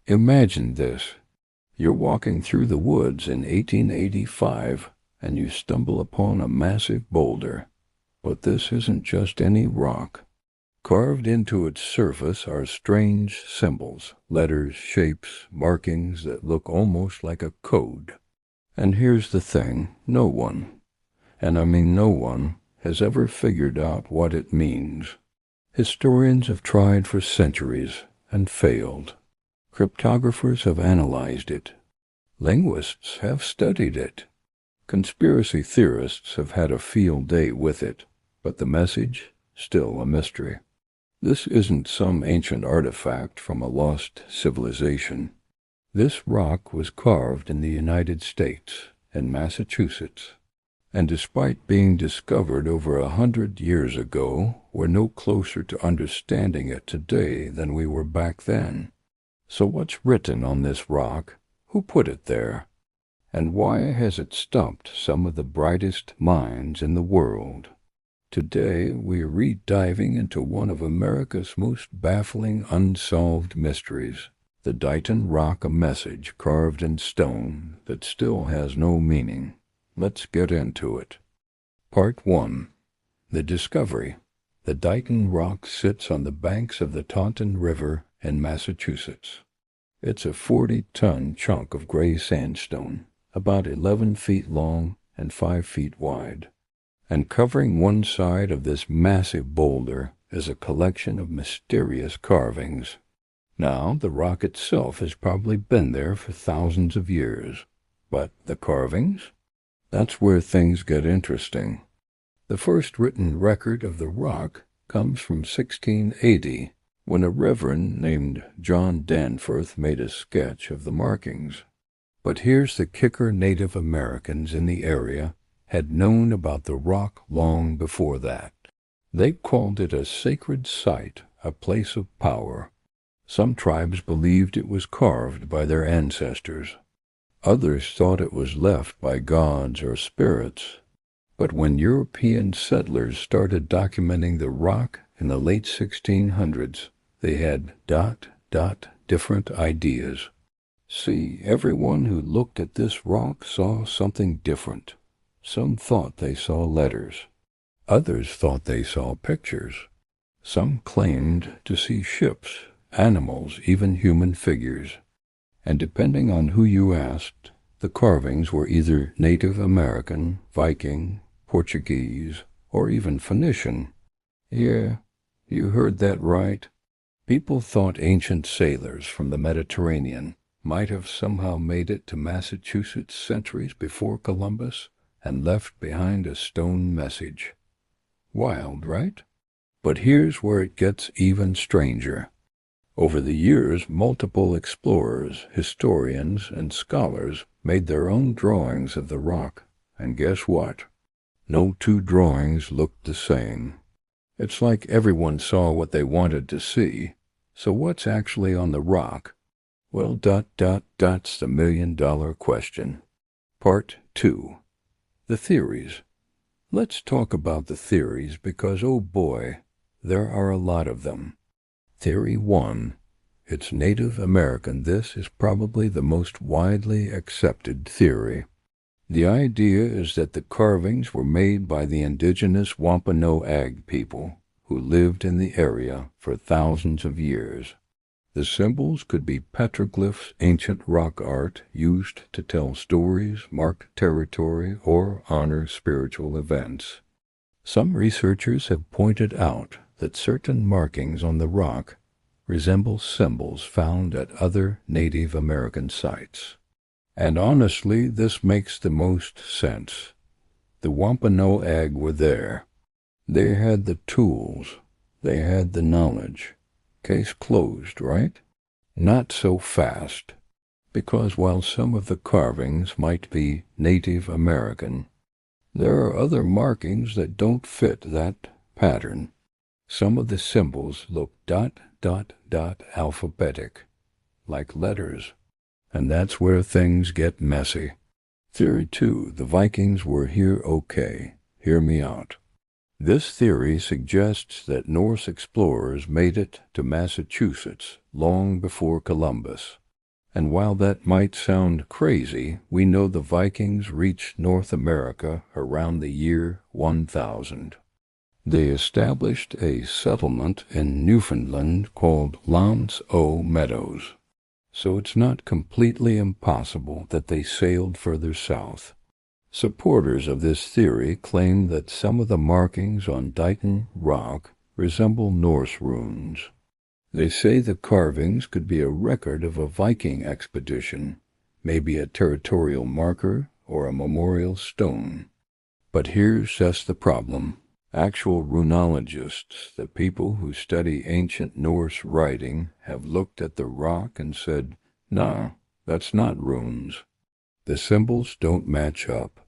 Imagine this. You're walking through the woods in 1885 and you stumble upon a massive boulder. But this isn't just any rock. Carved into its surface are strange symbols, letters, shapes, markings that look almost like a code. And here's the thing, no one, and I mean no one, has ever figured out what it means. Historians have tried for centuries and failed. Cryptographers have analyzed it. Linguists have studied it. Conspiracy theorists have had a field day with it, but the message, still a mystery. This isn't some ancient artifact from a lost civilization. This rock was carved in the United States, in Massachusetts, and despite being discovered over 100 years ago, we're no closer to understanding it today than we were back then. So what's written on this rock? Who put it there? And why has it stumped some of the brightest minds in the world? Today, we're re-diving into one of America's most baffling unsolved mysteries, the Dighton Rock, a message carved in stone that still has no meaning. Let's get into it. Part 1. The Discovery. The Dighton Rock sits on the banks of the Taunton River in Massachusetts. It's a 40-ton chunk of gray sandstone, about 11 feet long and 5 feet wide. And covering one side of this massive boulder is a collection of mysterious carvings. Now, the rock itself has probably been there for thousands of years. But the carvings? That's where things get interesting. The first written record of the rock comes from 1680, when a reverend named John Danforth made a sketch of the markings. But here's the kicker: Native Americans in the area had known about the rock long before that. They called it a sacred site, a place of power. Some tribes believed it was carved by their ancestors. Others thought it was left by gods or spirits. But when European settlers started documenting the rock in the late 1600s, they had different ideas. See, everyone who looked at this rock saw something different. Some thought they saw letters. Others thought they saw pictures. Some claimed to see ships, animals, even human figures. And depending on who you asked, the carvings were either Native American, Viking, Portuguese, or even Phoenician. Yeah, you heard that right. People thought ancient sailors from the Mediterranean might have somehow made it to Massachusetts centuries before Columbus and left behind a stone message. Wild, right? But here's where it gets even stranger. Over the years, multiple explorers, historians, and scholars made their own drawings of the rock, and guess what? No two drawings looked the same. It's like everyone saw what they wanted to see. So what's actually on the rock? Well, that's the million-dollar question. Part 2. The theories. Let's talk about the theories because, oh boy, there are a lot of them. Theory 1. It's Native American. This is probably the most widely accepted theory. The idea is that the carvings were made by the indigenous Wampanoag people who lived in the area for thousands of years. The symbols could be petroglyphs, ancient rock art used to tell stories, mark territory, or honor spiritual events. Some researchers have pointed out that certain markings on the rock resemble symbols found at other Native American sites. And honestly, this makes the most sense. The Wampanoag were there. They had the tools. They had the knowledge. Case closed, right? Not so fast, because while some of the carvings might be Native American, there are other markings that don't fit that pattern. Some of the symbols look alphabetic, like letters, and that's where things get messy. Theory 2, the Vikings were here okay. Hear me out. This theory suggests that Norse explorers made it to Massachusetts long before Columbus. And while that might sound crazy, we know the Vikings reached North America around the year 1000. They established a settlement in Newfoundland called L'Anse aux Meadows. So it's not completely impossible that they sailed further south. Supporters of this theory claim that some of the markings on Dighton Rock resemble Norse runes. They say the carvings could be a record of a Viking expedition, maybe a territorial marker or a memorial stone. But here's just the problem. Actual runologists, the people who study ancient Norse writing, have looked at the rock and said, "Nah, that's not runes. The symbols don't match up.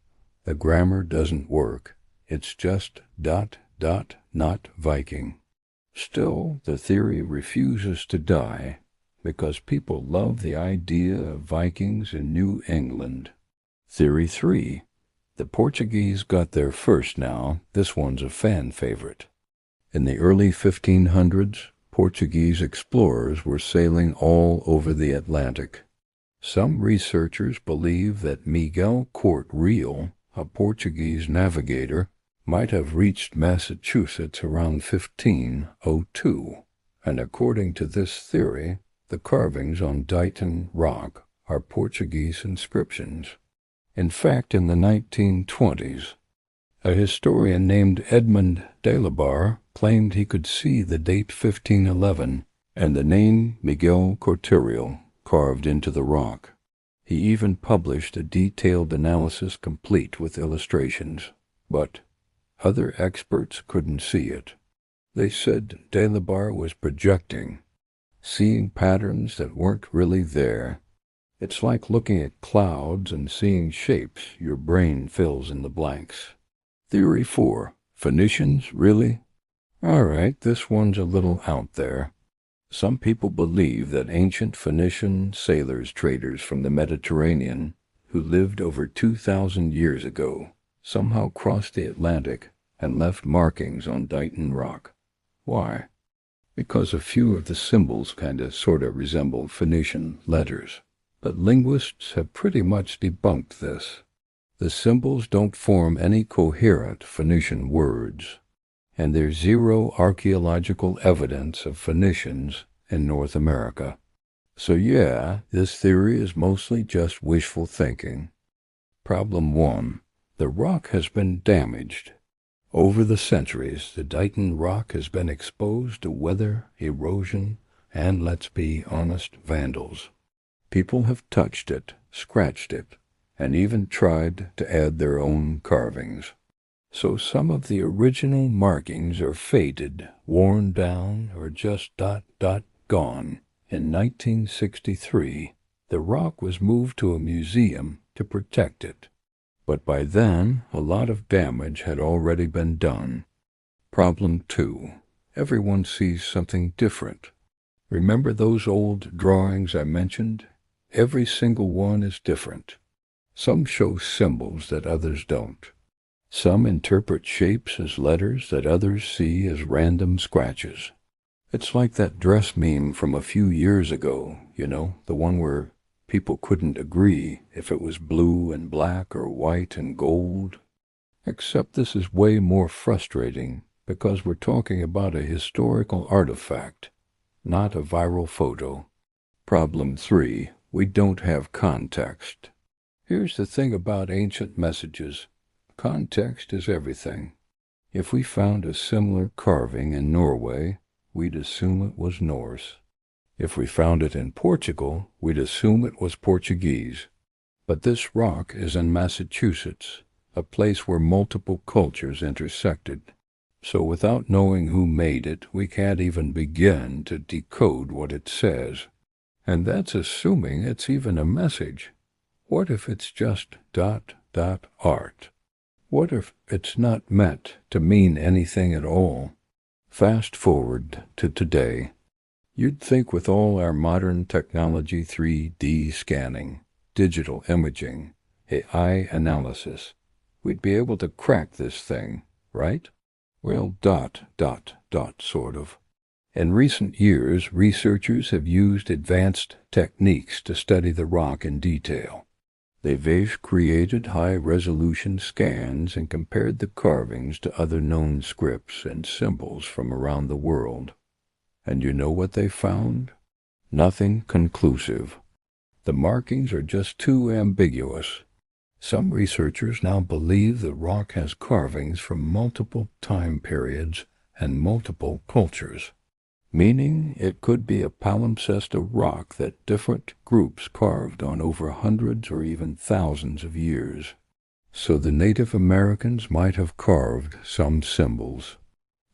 The grammar doesn't work. It's just ... not Viking." Still, the theory refuses to die because people love the idea of Vikings in New England. Theory 3. The Portuguese got there first now. This one's a fan favorite. In the early 1500s, Portuguese explorers were sailing all over the Atlantic. Some researchers believe that Miguel Corte-Real, a Portuguese navigator, might have reached Massachusetts around 1502, and according to this theory, the carvings on Dighton Rock are Portuguese inscriptions. In fact, in the 1920s, a historian named Edmund de la Barre claimed he could see the date 1511 and the name Miguel Corte-Real carved into the rock. He even published a detailed analysis complete with illustrations, but other experts couldn't see it. They said de la Barre was projecting, seeing patterns that weren't really there. It's like looking at clouds and seeing shapes. Your brain fills in the blanks. Theory 4. Phoenicians, really? All right, this one's a little out there. Some people believe that ancient Phoenician sailors, traders from the Mediterranean, who lived over 2,000 years ago, somehow crossed the Atlantic and left markings on Dighton Rock. Why? Because a few of the symbols sorta resemble Phoenician letters. But linguists have pretty much debunked this. The symbols don't form any coherent Phoenician words, and there's zero archaeological evidence of Phoenicians in North America. So yeah, this theory is mostly just wishful thinking. Problem 1. The rock has been damaged. Over the centuries, the Dighton Rock has been exposed to weather, erosion, and, let's be honest, vandals. People have touched it, scratched it, and even tried to add their own carvings. So some of the original markings are faded, worn down, or just gone. In 1963, the rock was moved to a museum to protect it. But by then, a lot of damage had already been done. Problem 2. Everyone sees something different. Remember those old drawings I mentioned? Every single one is different. Some show symbols that others don't. Some interpret shapes as letters that others see as random scratches. It's like that dress meme from a few years ago, the one where people couldn't agree if it was blue and black or white and gold. Except this is way more frustrating because we're talking about a historical artifact, not a viral photo. Problem 3. We don't have context. Here's the thing about ancient messages. Context is everything. If we found a similar carving in Norway, we'd assume it was Norse. If we found it in Portugal, we'd assume it was Portuguese. But this rock is in Massachusetts, a place where multiple cultures intersected. So without knowing who made it, we can't even begin to decode what it says. And that's assuming it's even a message. What if it's just ... art? What if it's not meant to mean anything at all? Fast forward to today. You'd think with all our modern technology, 3D scanning, digital imaging, AI analysis, we'd be able to crack this thing, right? Well, sort of. In recent years, researchers have used advanced techniques to study the rock in detail. They've created high-resolution scans and compared the carvings to other known scripts and symbols from around the world. And you know what they found? Nothing conclusive. The markings are just too ambiguous. Some researchers now believe the rock has carvings from multiple time periods and multiple cultures, meaning it could be a palimpsest of rock that different groups carved on over hundreds or even thousands of years. So the Native Americans might have carved some symbols.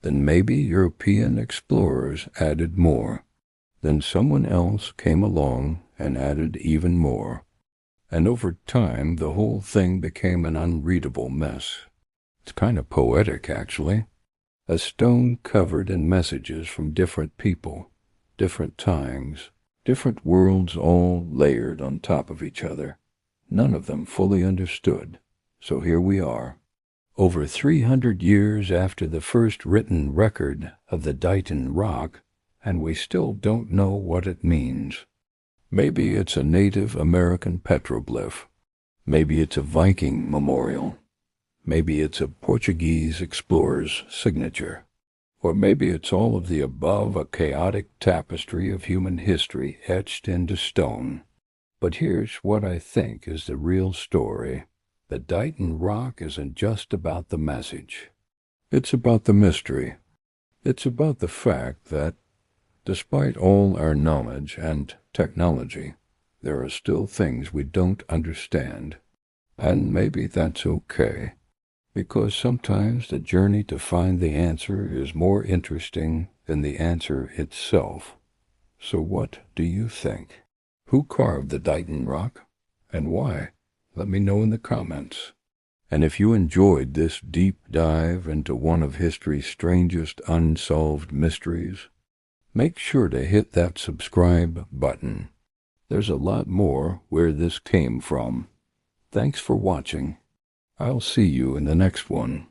Then maybe European explorers added more. Then someone else came along and added even more. And over time, the whole thing became an unreadable mess. It's kind of poetic, actually. A stone covered in messages from different people, different times, different worlds all layered on top of each other. None of them fully understood. So here we are, over 300 years after the first written record of the Dighton Rock, and we still don't know what it means. Maybe it's a Native American petroglyph. Maybe it's a Viking memorial. Maybe it's a Portuguese explorer's signature. Or maybe it's all of the above, a chaotic tapestry of human history etched into stone. But here's what I think is the real story. The Dighton Rock isn't just about the message. It's about the mystery. It's about the fact that, despite all our knowledge and technology, there are still things we don't understand. And maybe that's okay, because sometimes the journey to find the answer is more interesting than the answer itself. So what do you think? Who carved the Dighton Rock, and why? Let me know in the comments. And if you enjoyed this deep dive into one of history's strangest unsolved mysteries, make sure to hit that subscribe button. There's a lot more where this came from. Thanks for watching. I'll see you in the next one.